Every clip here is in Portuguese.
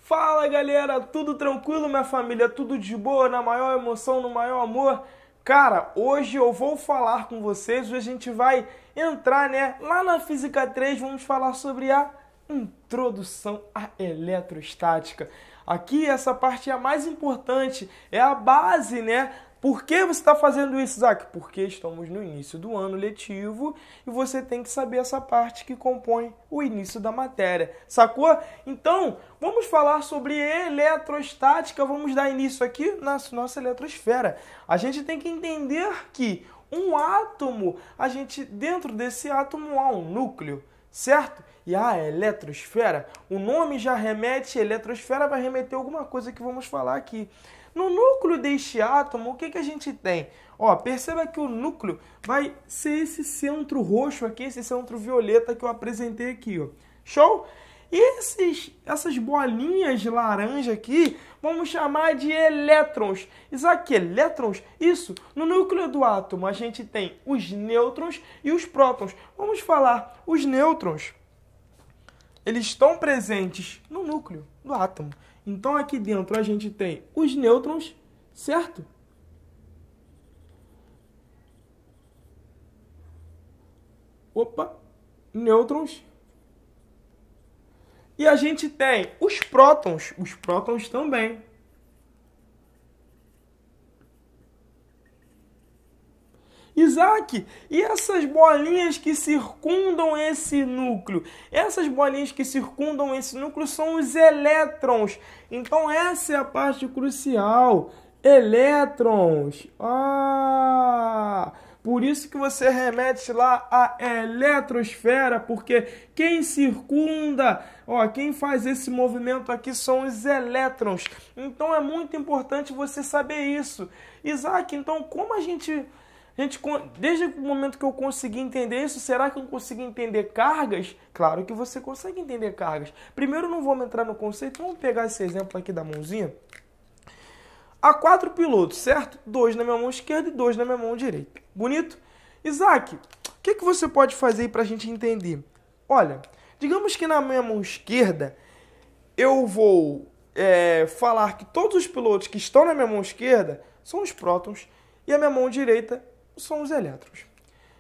Fala galera, tudo tranquilo minha família? Tudo de boa, na maior emoção, no maior amor? Cara, hoje eu vou falar com vocês, hoje a gente vai entrar, lá na Física 3, vamos falar sobre a introdução à eletrostática. Aqui essa parte é a mais importante, é a base, Por que você está fazendo isso, Isaac? Porque estamos no início do ano letivo e você tem que saber essa parte que compõe o início da matéria, sacou? Então, vamos falar sobre eletrostática, vamos dar início aqui na nossa eletrosfera. A gente tem que entender que um átomo, dentro desse átomo há um núcleo, certo? E a eletrosfera, o nome já remete, eletrosfera vai remeter a alguma coisa que vamos falar aqui. No núcleo deste átomo, o que a gente tem? Perceba que o núcleo vai ser esse centro roxo aqui, esse centro violeta que eu apresentei aqui, Show? E essas bolinhas laranja aqui, vamos chamar de elétrons. Isaac, elétrons? Isso, no núcleo do átomo a gente tem os nêutrons e os prótons. Vamos falar, os nêutrons, eles estão presentes no núcleo do átomo. Então, aqui dentro a gente tem os nêutrons, certo? Nêutrons. E a gente tem os prótons também. Isaac, e essas bolinhas que circundam esse núcleo? Essas bolinhas que circundam esse núcleo são os elétrons. Então essa é a parte crucial. Elétrons. Por isso que você remete lá à eletrosfera, porque quem circunda, quem faz esse movimento aqui são os elétrons. Então é muito importante você saber isso. Isaac, então como desde o momento que eu consegui entender isso, será que eu consigo entender cargas? Claro que você consegue entender cargas. Primeiro não vamos entrar no conceito, vamos pegar esse exemplo aqui da mãozinha. Há 4 pilotos, certo? 2 na minha mão esquerda e 2 na minha mão direita. Bonito? Isaac, o que você pode fazer aí para a gente entender? Olha, digamos que na minha mão esquerda eu vou falar que todos os pilotos que estão na minha mão esquerda são os prótons e a minha mão direita são os elétrons.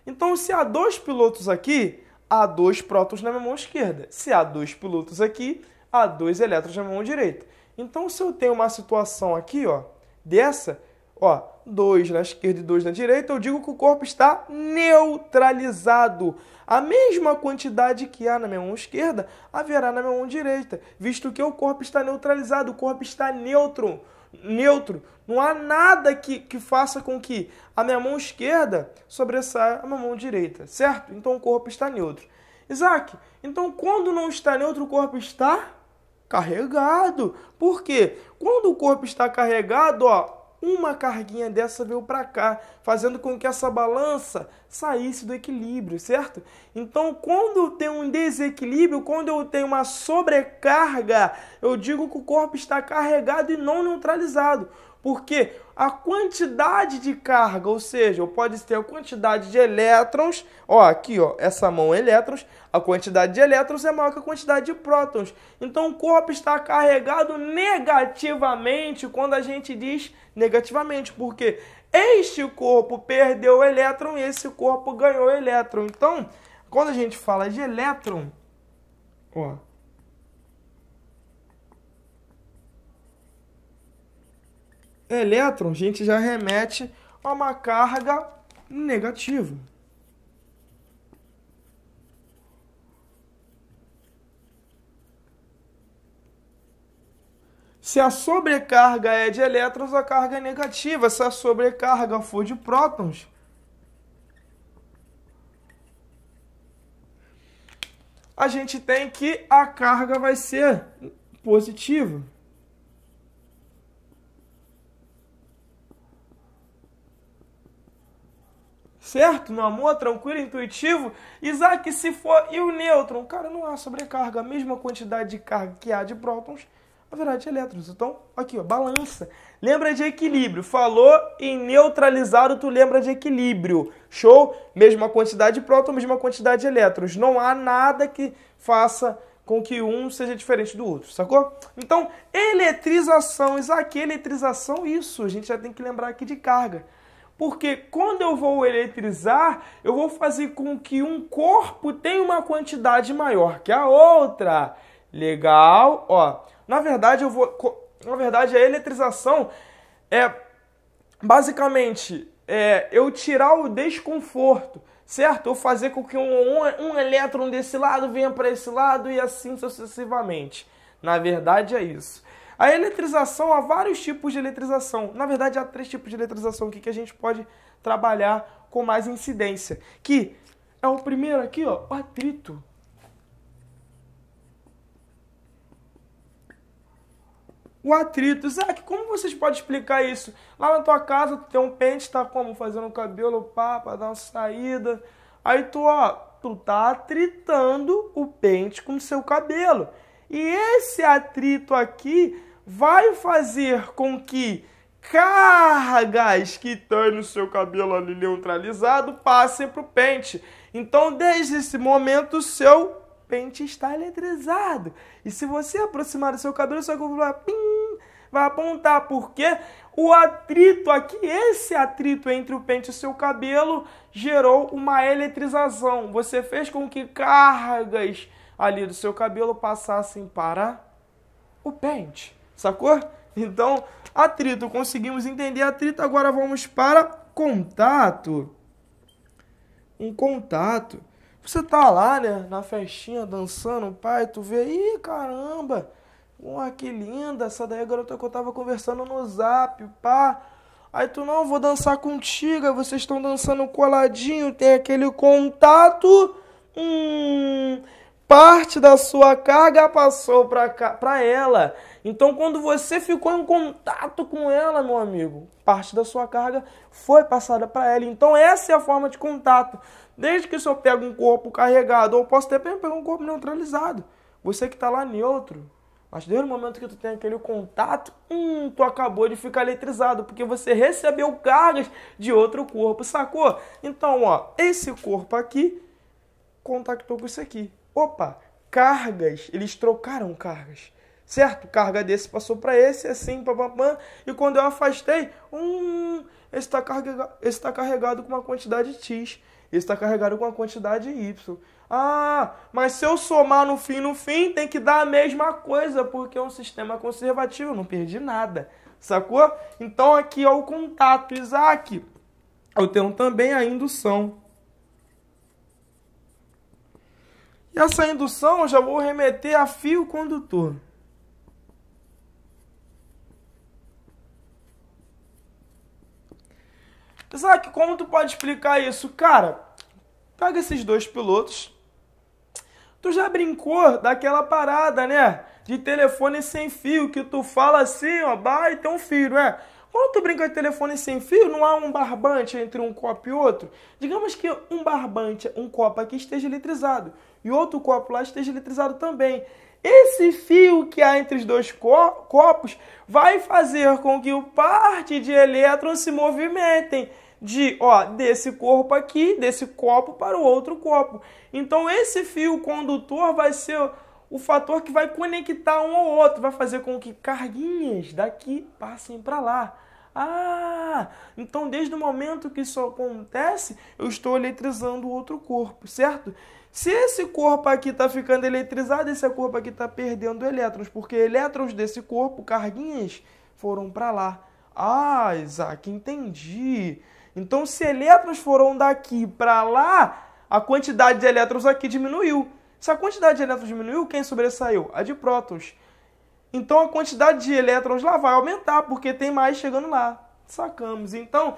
Então, se há 2 pilotos aqui, há 2 prótons na minha mão esquerda. Se há 2 pilotos aqui, há 2 elétrons na minha mão direita. Então, se eu tenho uma situação aqui, dessa, 2 na esquerda e 2 na direita, eu digo que o corpo está neutralizado. A mesma quantidade que há na minha mão esquerda, haverá na minha mão direita, visto que o corpo está neutralizado, o corpo está neutro. Não há nada que faça com que a minha mão esquerda sobressaia a minha mão direita, certo? Então o corpo está neutro. Isaac, então quando não está neutro, o corpo está carregado. Por quê? Quando o corpo está carregado, uma carguinha dessa veio para cá, fazendo com que essa balança saísse do equilíbrio, certo? Então, quando eu tenho um desequilíbrio, quando eu tenho uma sobrecarga, eu digo que o corpo está carregado e não neutralizado. Porque a quantidade de carga, ou seja, pode ter a quantidade de elétrons, essa mão é elétrons, a quantidade de elétrons é maior que a quantidade de prótons. Então o corpo está carregado negativamente quando a gente diz negativamente, porque este corpo perdeu o elétron e esse corpo ganhou o elétron. Então, quando a gente fala de elétron, elétron, a gente já remete a uma carga negativa. Se a sobrecarga é de elétrons, a carga é negativa. Se a sobrecarga for de prótons, a gente tem que a carga vai ser positiva. Certo? No amor, tranquilo, intuitivo. Isaac, se for... E o nêutron? Cara, não há sobrecarga. A mesma quantidade de carga que há de prótons, haverá de elétrons. Então, aqui, balança. Lembra de equilíbrio. Falou em neutralizado, tu lembra de equilíbrio. Show? Mesma quantidade de prótons, mesma quantidade de elétrons. Não há nada que faça com que um seja diferente do outro, sacou? Então, eletrização, Isaac, eletrização, isso, a gente já tem que lembrar aqui de carga. Porque quando eu vou eletrizar, eu vou fazer com que um corpo tenha uma quantidade maior que a outra. Legal? Ó, na verdade, a eletrização é basicamente eu tirar o desconforto, certo? Eu fazer com que um elétron desse lado venha para esse lado e assim sucessivamente. Na verdade, é isso. A eletrização, há vários tipos de eletrização. Na verdade, há 3 tipos de eletrização aqui que a gente pode trabalhar com mais incidência. Que é o primeiro aqui, ó, o atrito. O atrito. Isaac, como vocês podem explicar isso? Lá na tua casa, tu tem um pente, tá como? Fazendo o cabelo, pá, pra dar uma saída. Aí tu tá atritando o pente com o seu cabelo. E esse atrito aqui vai fazer com que cargas que estão no seu cabelo ali neutralizado passem para o pente. Então, desde esse momento, o seu pente está eletrizado. E se você aproximar do seu cabelo, seu cabelo vai apontar, porque o atrito aqui, esse atrito entre o pente e o seu cabelo, gerou uma eletrização. Você fez com que cargas ali do seu cabelo passassem para o pente. Sacou? Então, atrito, conseguimos entender atrito, agora vamos para contato. Um contato. Você tá lá, né, na festinha, dançando, pai, tu vê, ih, caramba, que linda, essa daí é a garota que eu tava conversando no Zap, pá. Aí tu, não, vou dançar contigo, aí vocês estão dançando coladinho, tem aquele contato, parte da sua carga passou para ela. Então, quando você ficou em contato com ela, meu amigo, parte da sua carga foi passada para ela. Então, essa é a forma de contato. Desde que eu pego um corpo carregado, ou posso até pegar um corpo neutralizado. Você que está lá neutro. Mas desde o momento que tu tem aquele contato, tu acabou de ficar eletrizado, porque você recebeu cargas de outro corpo, sacou? Então, ó, esse corpo aqui contactou com isso aqui. Opa, cargas, eles trocaram cargas, certo? Carga desse passou para esse, assim, papapam, e quando eu afastei, esse está carregado com uma quantidade X, esse está carregado com uma quantidade Y. Ah, mas se eu somar no fim, tem que dar a mesma coisa, porque é um sistema conservativo, eu não perdi nada, sacou? Então aqui é o contato, Isaac. Eu tenho também a indução. E essa indução eu já vou remeter a fio condutor. Isaac, como tu pode explicar isso? Cara, pega esses 2 pilotos. Tu já brincou daquela parada, né? De telefone sem fio, que tu fala assim, ó, vai ter um fio, né? Quando tu brinca de telefone sem fio, não há um barbante entre um copo e outro? Digamos que um barbante, um copo aqui esteja eletrizado e outro copo lá esteja eletrizado também. Esse fio que há entre os 2 copos vai fazer com que o parte de elétrons se movimentem desse corpo aqui, desse copo para o outro copo. Então esse fio condutor vai ser o fator que vai conectar um ao outro, vai fazer com que carguinhas daqui passem para lá. Ah, então desde o momento que isso acontece, eu estou eletrizando o outro corpo, certo? Se esse corpo aqui está ficando eletrizado, esse corpo aqui está perdendo elétrons, porque elétrons desse corpo, carguinhas, foram para lá. Ah, Isaac, entendi. Então, se elétrons foram daqui para lá, a quantidade de elétrons aqui diminuiu. Se a quantidade de elétrons diminuiu, quem sobressaiu? A de prótons. Então, a quantidade de elétrons lá vai aumentar, porque tem mais chegando lá. Sacamos. Então,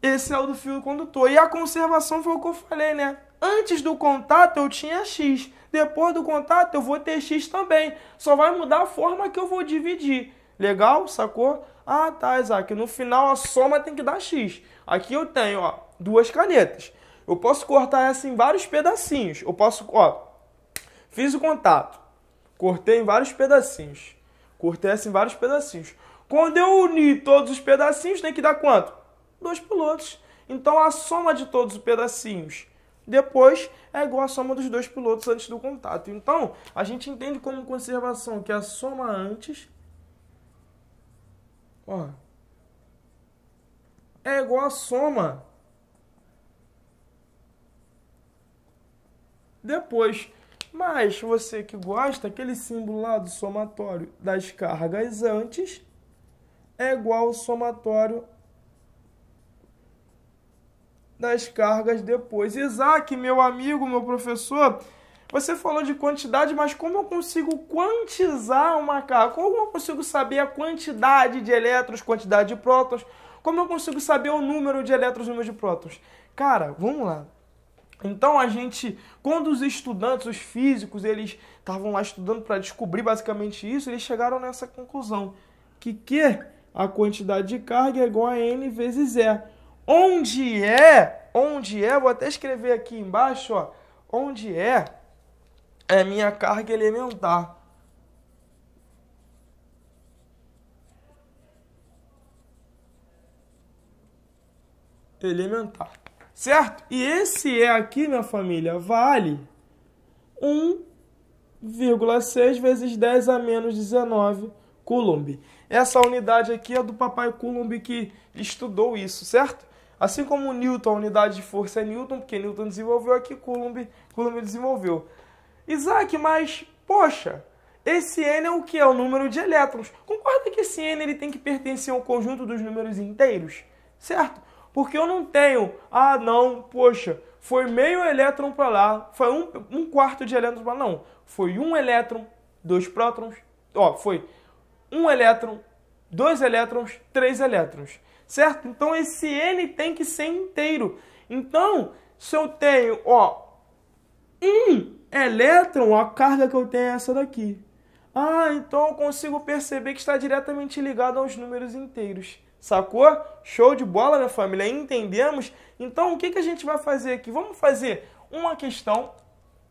esse é o do fio condutor. E a conservação foi o que eu falei, né? Antes do contato, eu tinha X. Depois do contato, eu vou ter X também. Só vai mudar a forma que eu vou dividir. Legal? Sacou? Ah, tá, Isaac. No final, a soma tem que dar X. Aqui eu tenho, ó, 2 canetas. Eu posso cortar essa em vários pedacinhos. Eu posso, ó, fiz o contato. Cortei em vários pedacinhos. Cortei essa em vários pedacinhos. Quando eu unir todos os pedacinhos, tem que dar quanto? 2 pilotos. Então, a soma de todos os pedacinhos depois é igual à soma dos dois pilotos antes do contato. Então, a gente entende como conservação que a soma antes é igual à soma depois. Mas você que gosta, aquele símbolo lá do somatório das cargas antes é igual ao somatório das cargas depois. Isaac, meu amigo, meu professor, você falou de quantidade, mas como eu consigo quantizar uma carga? Como eu consigo saber a quantidade de elétrons, quantidade de prótons? Como eu consigo saber o número de elétrons e o número de prótons? Cara, vamos lá. Então, quando os estudantes, os físicos, eles estavam lá estudando para descobrir basicamente isso, eles chegaram nessa conclusão, que a quantidade de carga é igual a N vezes E. Onde é, vou até escrever aqui embaixo, onde é minha carga elementar. Certo? E esse E aqui, minha família, vale 1,6 vezes 10 a menos 19 Coulomb. Essa unidade aqui é do papai Coulomb que estudou isso, certo? Assim como Newton, a unidade de força é Newton, porque Newton desenvolveu aqui, Coulomb desenvolveu. Isaac, mas, poxa, esse N é o que? É o número de elétrons. Concorda que esse N ele tem que pertencer ao conjunto dos números inteiros? Certo? Porque eu não tenho, poxa, foi meio elétron para lá, foi um quarto de elétron para lá. Não, foi um elétron, 2 prótons, foi um elétron, 2 elétrons, 3 elétrons. Certo? Então, esse N tem que ser inteiro. Então, se eu tenho, um elétron, a carga que eu tenho é essa daqui. Então eu consigo perceber que está diretamente ligado aos números inteiros. Sacou? Show de bola, minha família. Entendemos? Então, o que a gente vai fazer aqui? Vamos fazer uma questão.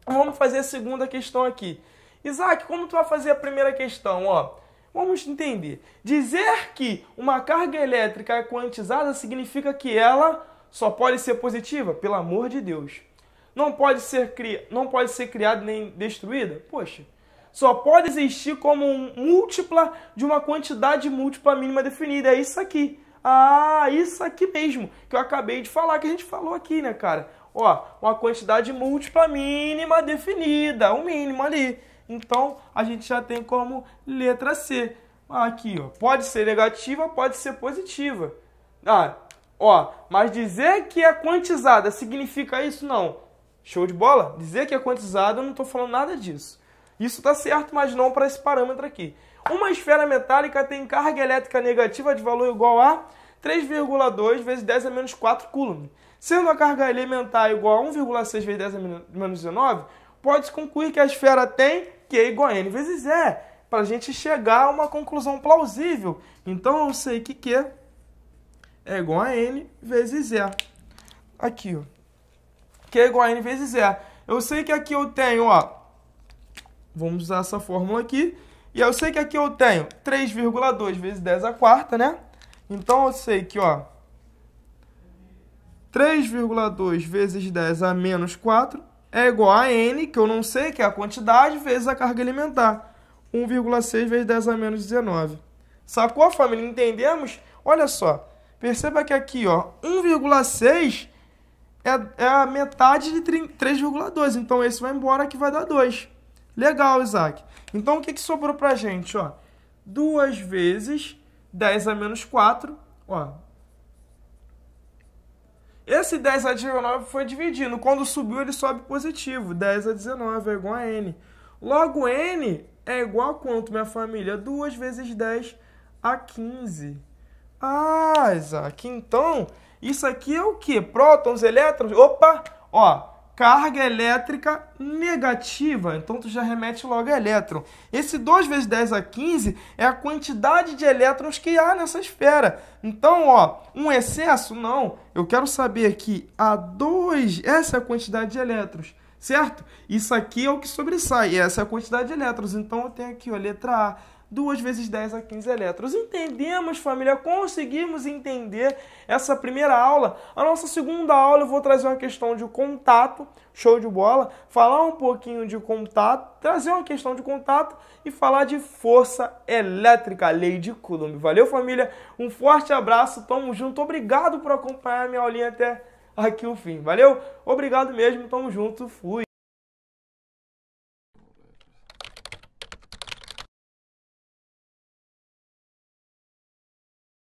Vamos fazer a segunda questão aqui. Isaac, como tu vai fazer a primeira questão? Vamos entender. Dizer que uma carga elétrica é quantizada significa que ela só pode ser positiva? Pelo amor de Deus. Não pode ser criada nem destruída? Poxa. Só pode existir como múltipla de uma quantidade múltipla mínima definida. É isso aqui. Isso aqui mesmo, que eu acabei de falar, que a gente falou aqui, né, cara? Uma quantidade múltipla mínima definida, o mínimo ali. Então, a gente já tem como letra C. Aqui, pode ser negativa, pode ser positiva. Mas dizer que é quantizada significa isso? Não. Show de bola? Dizer que é quantizada, eu não estou falando nada disso. Isso está certo, mas não para esse parâmetro aqui. Uma esfera metálica tem carga elétrica negativa de valor igual a 3,2 vezes 10 a menos 4 Coulomb. Sendo a carga elementar igual a 1,6 vezes 10 a menos 19, pode-se concluir que a esfera tem Q igual a N vezes E, para a gente chegar a uma conclusão plausível. Então, eu sei que Q é igual a N vezes E. Aqui, Q é igual a N vezes E. Eu sei que aqui eu tenho, vamos usar essa fórmula aqui. E eu sei que aqui eu tenho 3,2 vezes 10 a quarta, né? Então, eu sei que, 3,2 vezes 10 a menos 4 é igual a N, que eu não sei, que é a quantidade, vezes a carga elementar. 1,6 vezes 10 a menos 19. Sacou, família? Entendemos? Olha só. Perceba que aqui, 1,6 é a metade de 3,2. Então, esse vai embora que vai dar 2. Legal, Isaac. Então, o que sobrou pra gente? 2 vezes 10 a menos 4. Esse 10 a 19 foi dividindo. Quando subiu, ele sobe positivo. 10 a 19 é igual a N. Logo, N é igual a quanto, minha família? 2 vezes 10 a 15. Isaac. Então, isso aqui é o quê? Prótons, elétrons? Opa! Carga elétrica negativa. Então, tu já remete logo a elétron. Esse 2 vezes 10 a 15 é a quantidade de elétrons que há nessa esfera. Então, um excesso? Não. Eu quero saber aqui, A2, essa é a quantidade de elétrons, certo? Isso aqui é o que sobressai, essa é a quantidade de elétrons. Então, eu tenho aqui, letra A, 2 vezes 10 a 15 elétrons. Entendemos, família? Conseguimos entender essa primeira aula? A nossa segunda aula eu vou trazer uma questão de contato, show de bola, falar um pouquinho de contato, trazer uma questão de contato e falar de força elétrica, lei de Coulomb. Valeu, família? Um forte abraço, tamo junto, obrigado por acompanhar minha aulinha até aqui o fim, valeu? Obrigado mesmo, tamo junto, fui!